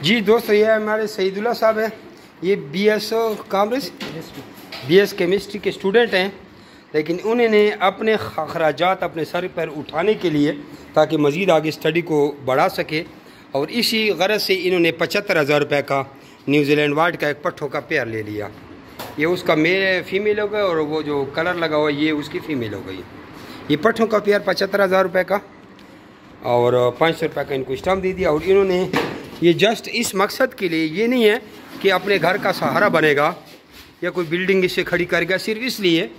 जी दोस्तों, ये हमारे सईदुल्लाह साहब हैं। ये बीएस केमिस्ट्री के स्टूडेंट हैं, लेकिन उन्होंने अपने अखराजात अपने सर पर उठाने के लिए ताकि मज़ीद आगे स्टडी को बढ़ा सके, और इसी गरज से इन्होंने 75,000 रुपये का न्यूजीलैंड वाइट का एक पट्ठों का पेयर ले लिया। ये उसका फीमेल हो गया और वो जो कलर लगा हुआ ये उसकी फ़ीमेल हो गई। ये पट्ठों का पेयर 75,000 रुपये का और 500 रुपये का इनको स्टाम्प दे दिया। और इन्होंने ये जस्ट इस मकसद के लिए, ये नहीं है कि अपने घर का सहारा बनेगा या कोई बिल्डिंग इससे खड़ी करेगा, सिर्फ इसलिए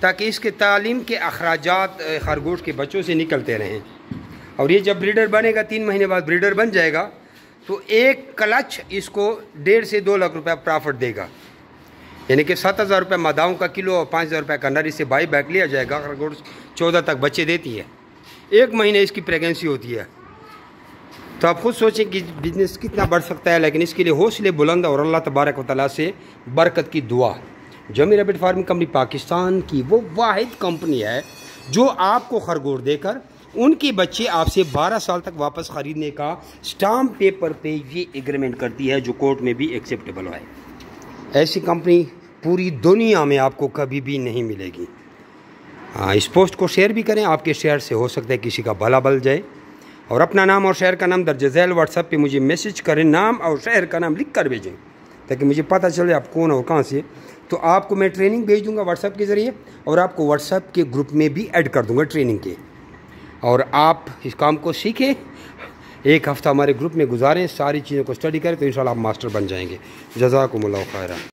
ताकि इसके तालीम के अखराजात खरगोश के बच्चों से निकलते रहें। और ये जब ब्रीडर बनेगा, 3 महीने बाद ब्रीडर बन जाएगा, तो एक क्लच इसको 1.5 से 2 लाख रुपये प्रॉफिट देगा। यानी कि 7,000 रुपये मादाओं का किलो और 5,000 रुपये का नर इससे बाई बैक लिया जाएगा। खरगोश 14 तक बच्चे देती है, 1 महीने इसकी प्रेगनेंसी होती है। तो आप खुद सोचें कि बिज़नेस कितना बढ़ सकता है, लेकिन इसके लिए हौसले बुलंद और अल्लाह तबारक व तआला से बरकत की दुआ। जमी रैबिट फार्मिंग कंपनी पाकिस्तान की वो वाहिद कंपनी है जो आपको खरगोश देकर उनके बच्चे आपसे 12 साल तक वापस ख़रीदने का स्टाम्प पेपर पे ये एग्रीमेंट करती है, जो कोर्ट में भी एक्सेप्टेबल है। ऐसी कंपनी पूरी दुनिया में आपको कभी भी नहीं मिलेगी। हाँ, इस पोस्ट को शेयर भी करें, आपके शेयर से हो सकता है किसी का भला बल जाए। और अपना नाम और शहर का नाम दर्ज झैल व्हाट्सएप पे मुझे मैसेज करें, नाम और शहर का नाम लिख कर भेजें ताकि मुझे पता चले आप कौन और कहाँ से। तो आपको मैं ट्रेनिंग भेज दूंगा व्हाट्सएप के ज़रिए, और आपको व्हाट्सएप के ग्रुप में भी ऐड कर दूंगा ट्रेनिंग के। और आप इस काम को सीखें, 1 हफ़्ता हमारे ग्रुप में गुजारें, सारी चीज़ों को स्टडी करें, तो इंशाल्लाह आप मास्टर बन जाएंगे। जज़ाकुमुल्लाह खैरा।